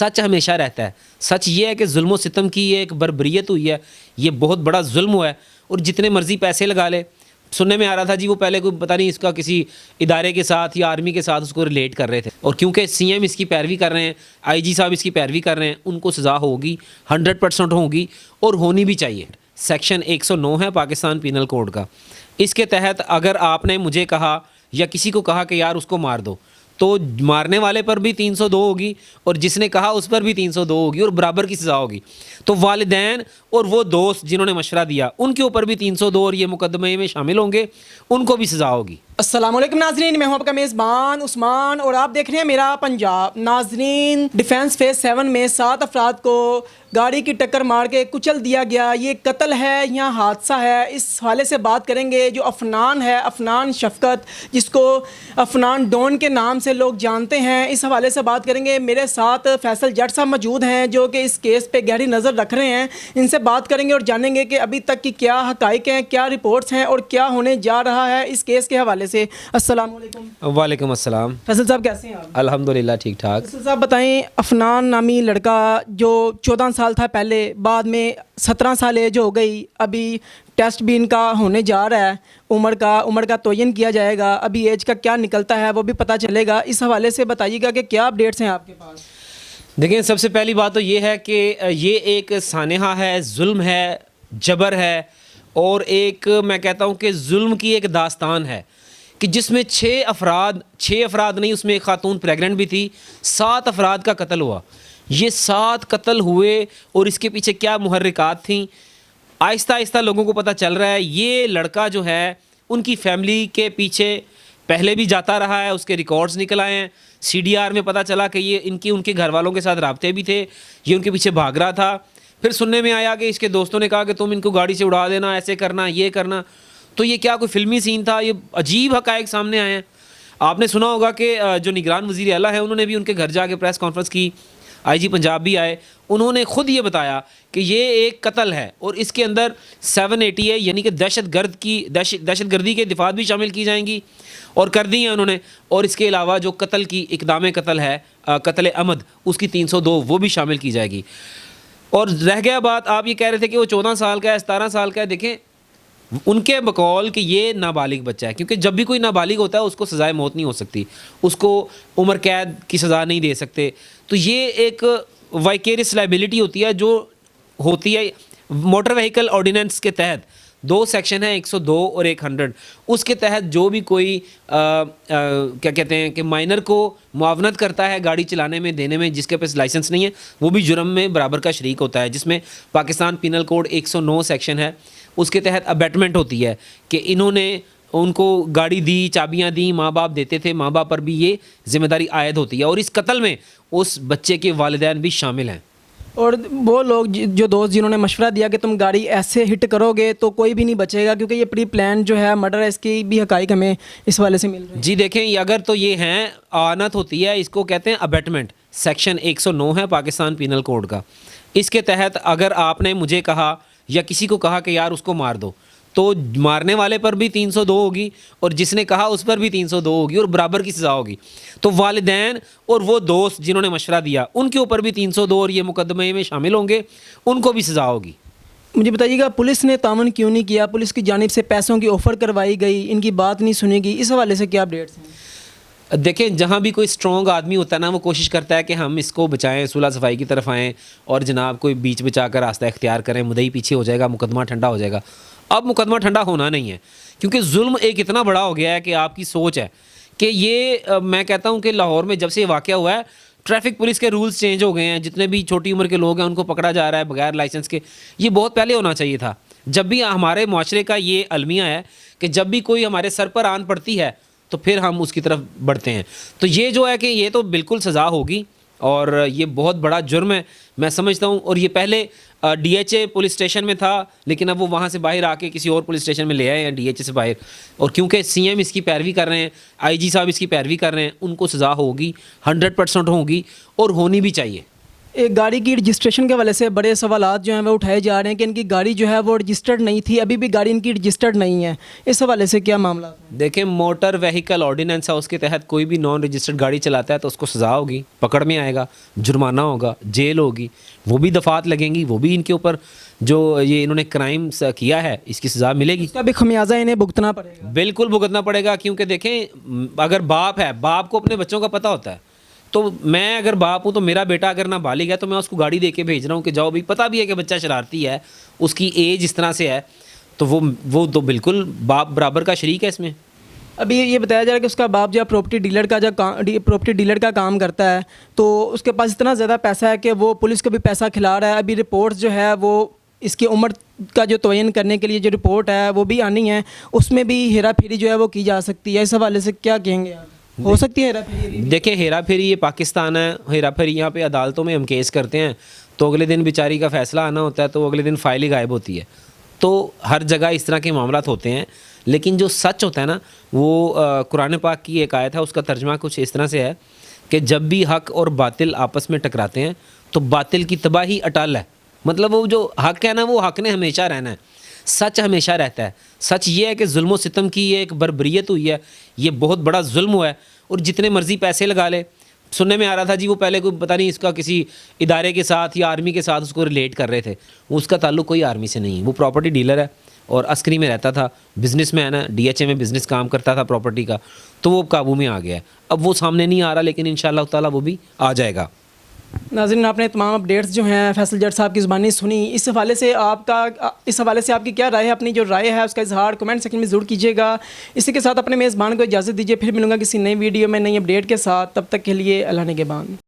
سچ ہمیشہ رہتا ہے. سچ یہ ہے کہ ظلم و ستم کی یہ ایک بربریت ہوئی ہے, یہ بہت بڑا ظلم ہوا ہے, اور جتنے مرضی پیسے لگا لے. سننے میں آ رہا تھا جی وہ پہلے کوئی پتہ نہیں اس کا کسی ادارے کے ساتھ یا آرمی کے ساتھ اس کو ریلیٹ کر رہے تھے, اور کیونکہ سی ایم اس کی پیروی کر رہے ہیں, آئی جی صاحب اس کی پیروی کر رہے ہیں, ان کو سزا ہوگی, 100% ہوگی, اور ہونی بھی چاہیے. سیکشن 109 ہے پاکستان پینل کوڈ کا. اس کے تحت اگر آپ نے مجھے کہا یا کسی کو کہا کہ یار اس کو مار دو, تو مارنے والے پر بھی 302 ہوگی, اور جس نے کہا اس پر بھی 302 ہوگی, اور برابر کی سزا ہوگی. تو والدین اور وہ دوست جنہوں نے مشورہ دیا ان کے اوپر بھی 302 اور یہ مقدمے میں شامل ہوں گے, ان کو بھی سزا ہوگی. السلام علیکم ناظرین, میں ہوں آپ کا میزبان عثمان اور آپ دیکھ رہے ہیں میرا پنجاب. ناظرین, ڈیفینس فیز 7 میں 7 افراد کو گاڑی کی ٹکر مار کے کچل دیا گیا. یہ قتل ہے یا حادثہ ہے, اس حوالے سے بات کریں گے. جو عفنان ہے, عفنان شفقت, جس کو عفنان ڈون کے نام سے لوگ جانتے ہیں, اس حوالے سے بات کریں گے. میرے ساتھ فیصل جٹ صاحب موجود ہیں جو کہ اس کیس پہ گہری نظر رکھ رہے ہیں. ان سے بات کریں گے اور جانیں گے کہ ابھی تک کی کیا حقائق ہیں, کیا رپورٹس ہیں اور کیا ہونے جا رہا ہے اس کیس کے حوالے سے. السلام علیکم. وعلیکم السلام. فیصل صاحب کیسے ہیں آپ؟ الحمدللہ ٹھیک ٹھاک. فیصل صاحب بتائیں, عفنان نامی لڑکا جو 14 سال تھا پہلے, بعد میں 17 سال ایج ہو گئی, ابھی ٹیسٹ بھی ان کا ہونے جا رہا ہے, عمر کا تعین کیا جائے گا, ابھی ایج کا کیا نکلتا ہے وہ بھی پتہ چلے گا. اس حوالے سے بتائیے گا کہ کیا اپڈیٹس ہیں آپ کے پاس. دیکھیں, سب سے پہلی بات تو یہ ہے کہ یہ ایک سانحہ ہے, ظلم ہے, جبر ہے, اور ایک میں کہتا ہوں کہ ظلم کی ایک داستان ہے کہ جس میں 6 افراد نہیں, اس میں ایک خاتون پریگننٹ بھی تھی, 7 افراد کا قتل ہوا. یہ 7 قتل ہوئے, اور اس کے پیچھے کیا محرکات تھیں آہستہ آہستہ لوگوں کو پتہ چل رہا ہے. یہ لڑکا جو ہے ان کی فیملی کے پیچھے پہلے بھی جاتا رہا ہے, اس کے ریکارڈز نکل آئے ہیں. سی ڈی آر میں پتہ چلا کہ یہ ان کے گھر والوں کے ساتھ رابطے بھی تھے, یہ ان کے پیچھے بھاگ رہا تھا. پھر سننے میں آیا کہ اس کے دوستوں نے کہا کہ تم ان کو گاڑی سے اڑا دینا, ایسے کرنا, یہ کرنا. تو یہ کیا کوئی فلمی سین تھا؟ یہ عجیب حقائق سامنے آئے ہیں. آپ نے سنا ہوگا کہ جو نگران وزیر اعلیٰ ہیں انہوں نے بھی ان کے گھر جا کے پریس کانفرنس کی, آئی جی پنجاب بھی آئے, انہوں نے خود یہ بتایا کہ یہ ایک قتل ہے, اور اس کے اندر 780 ہے, یعنی کہ دہشت گردی کے دفعات بھی شامل کی جائیں گی, اور کر دی ہیں انہوں نے. اور اس کے علاوہ جو قتل کی اقدام قتل ہے, قتل عمد, اس کی 302 وہ بھی شامل کی جائے گی. اور رہ گیا بات, آپ یہ کہہ رہے تھے کہ وہ 14 سال کا ہے, 17 سال کا ہے. دیکھیں, ان کے بقول کہ یہ نابالغ بچہ ہے, کیونکہ جب بھی کوئی نابالغ ہوتا ہے اس کو سزائے موت نہیں ہو سکتی, اس کو عمر قید کی سزا نہیں دے سکتے. تو یہ ایک وائکیریس لائبلٹی ہوتی ہے جو ہوتی ہے موٹر وہیکل آرڈیننس کے تحت. 2 سیکشن ہیں, 102 اور 100. اس کے تحت جو بھی کوئی کیا کہتے ہیں کہ مائنر کو معاونت کرتا ہے گاڑی چلانے میں, دینے میں, جس کے پاس لائسنس نہیں ہے, وہ بھی جرم میں برابر کا شریک ہوتا ہے, جس میں پاکستان پینل کوڈ 109 سیکشن ہے. اس کے تحت ابیٹمنٹ ہوتی ہے کہ انہوں نے ان کو گاڑی دی, چابیاں دیں, ماں باپ دیتے تھے, ماں باپ پر بھی یہ ذمہ داری عائد ہوتی ہے. اور اس قتل میں اس بچے کے والدین بھی شامل ہیں. اور وہ لوگ جو دوست جنہوں نے مشورہ دیا کہ تم گاڑی ایسے ہٹ کرو گے تو کوئی بھی نہیں بچے گا, کیونکہ یہ پری پلان جو ہے مرڈر ہے, اس کی بھی حقائق ہمیں اس والے سے مل رہے ہیں. جی دیکھیں, اگر تو یہ ہیں آنت ہوتی ہے, اس کو کہتے ہیں ابیٹمنٹ. سیکشن 109 ہے پاکستان پینل کوڈ کا. اس کے تحت اگر آپ نے مجھے کہا یا کسی کو کہا کہ یار اس کو مار دو, تو مارنے والے پر بھی 302 ہوگی, اور جس نے کہا اس پر بھی 302 ہوگی, اور برابر کی سزا ہوگی. تو والدین اور وہ دوست جنہوں نے مشورہ دیا ان کے اوپر بھی 302 اور یہ مقدمے میں شامل ہوں گے, ان کو بھی سزا ہوگی. مجھے بتائیے گا, پولیس نے تعاون کیوں نہیں کیا؟ پولیس کی جانب سے پیسوں کی آفر کروائی گئی, ان کی بات نہیں سنی گئی. اس حوالے سے کیا اپڈیٹس ہیں؟ دیکھیں, جہاں بھی کوئی اسٹرانگ آدمی ہوتا ہے نا, وہ کوشش کرتا ہے کہ ہم اس کو بچائیں, صلح صفائی کی طرف آئیں, اور جناب کوئی بیچ بچا کر راستہ اختیار کریں, مدعی پیچھے ہو جائے گا, مقدمہ ٹھنڈا ہو جائے گا. اب مقدمہ ٹھنڈا ہونا نہیں ہے, کیونکہ ظلم ایک اتنا بڑا ہو گیا ہے کہ آپ کی سوچ ہے کہ یہ میں کہتا ہوں کہ لاہور میں جب سے یہ واقعہ ہوا ہے, ٹریفک پولیس کے رولز چینج ہو گئے ہیں. جتنے بھی چھوٹی عمر کے لوگ ہیں ان کو پکڑا جا رہا ہے بغیر لائسنس کے. یہ بہت پہلے ہونا چاہیے تھا. جب بھی ہمارے معاشرے کا یہ المیہ ہے کہ جب بھی کوئی ہمارے سر پر آن پڑتی ہے تو پھر ہم اس کی طرف بڑھتے ہیں. تو یہ جو ہے کہ یہ تو بالکل سزا ہوگی, اور یہ بہت بڑا جرم ہے میں سمجھتا ہوں. اور یہ پہلے D H A police station میں تھا, لیکن اب وہ وہاں سے باہر آ کے کسی اور پولیس اسٹیشن میں لے آئے ہیں, ڈی ایچ اے سے باہر. اور کیونکہ سی ایم اس کی پیروی کر رہے ہیں, آئی جی صاحب اس کی پیروی کر رہے ہیں, ان کو سزا ہوگی, 100% ہوگی, اور ہونی بھی چاہیے. ایک گاڑی کی رجسٹریشن کے حوالے سے بڑے سوالات جو ہیں وہ اٹھائے جا رہے ہیں کہ ان کی گاڑی جو ہے وہ رجسٹرڈ نہیں تھی, ابھی بھی گاڑی ان کی رجسٹرڈ نہیں ہے. اس حوالے سے کیا معاملہ ہے؟ دیکھیں موٹر وہیکل آرڈیننس ہے, اس کے تحت کوئی بھی نان رجسٹرڈ گاڑی چلاتا ہے تو اس کو سزا ہوگی, پکڑ میں آئے گا, جرمانہ ہوگا, جیل ہوگی, وہ بھی دفعات لگیں گی, وہ بھی ان کے اوپر جو یہ انہوں نے کرائم کیا ہے اس کی سزا ملے گی. اس کا بھی خمیازہ انہیں بھگتنا پڑے گا. بالکل بھگتنا پڑے گا, کیونکہ دیکھیں اگر باپ ہے, باپ کو اپنے بچوں کا پتہ ہوتا ہے. تو میں اگر باپ ہوں تو میرا بیٹا اگر نہ بالغ ہے تو میں اس کو گاڑی دے کے بھیج رہا ہوں کہ جاؤ بھی, پتہ بھی ہے کہ بچہ شرارتی ہے, اس کی ایج اس طرح سے ہے, تو وہ تو بالکل باپ برابر کا شریک ہے اس میں. ابھی یہ بتایا جا رہا ہے کہ اس کا باپ جو پراپرٹی ڈیلر کا کام کرتا ہے, تو اس کے پاس اتنا زیادہ پیسہ ہے کہ وہ پولیس کو بھی پیسہ کھلا رہا ہے. ابھی رپورٹس جو ہے وہ اس کی عمر کا جو تعین کرنے کے لیے جو رپورٹ ہے وہ بھی آنی ہے, اس میں بھی ہیرا پھیری جو ہے وہ کی جا سکتی ہے. اس حوالے سے کیا کہیں گے آپ؟ ہو سکتی ہے ہیرا پھیری؟ دیکھیں ہیرا پھیری یہ پاکستان ہے, ہیرا پھیری یہاں پہ عدالتوں میں ہم کیس کرتے ہیں تو اگلے دن بیچاری کا فیصلہ آنا ہوتا ہے تو اگلے دن فائل ہی غائب ہوتی ہے. تو ہر جگہ اس طرح کے معاملات ہوتے ہیں, لیکن جو سچ ہوتا ہے نا وہ قرآن پاک کی ایک آیت ہے, اس کا ترجمہ کچھ اس طرح سے ہے کہ جب بھی حق اور باطل آپس میں ٹکراتے ہیں تو باطل کی تباہی اٹل ہے. مطلب وہ جو حق ہے نا وہ حق نے ہمیشہ رہنا ہے, سچ ہمیشہ رہتا ہے. سچ یہ ہے کہ ظلم و ستم کی یہ ایک بربریت ہوئی ہے, یہ بہت بڑا ظلم ہوا ہے, اور جتنے مرضی پیسے لگا لے. سننے میں آ رہا تھا جی وہ پہلے کوئی پتہ نہیں اس کا کسی ادارے کے ساتھ یا آرمی کے ساتھ اس کو ریلیٹ کر رہے تھے, وہ اس کا تعلق کوئی آرمی سے نہیں ہے, وہ پراپرٹی ڈیلر ہے اور عسکری میں رہتا تھا, بزنس مین ہے, ڈی ایچ اے میں بزنس کام کرتا تھا پراپرٹی کا, تو وہ قابو میں آ گیا ہے. اب وہ سامنے نہیں آ رہا لیکن انشاءاللہ تعالیٰ وہ بھی آ جائے گا. ناظرین آپ نے تمام اپڈیٹس جو ہیں فیصل جٹ صاحب کی زبانی سنی. اس حوالے سے آپ کی کیا رائے ہے؟ اپنی جو رائے ہے اس کا اظہار کمنٹ سیکشن میں ضرور کیجیے گا. اسی کے ساتھ اپنے میزبان کو اجازت دیجیے, پھر ملوں گا کسی نئی ویڈیو میں نئی اپڈیٹ کے ساتھ. تب تک کے لیے اللہ نگہبان.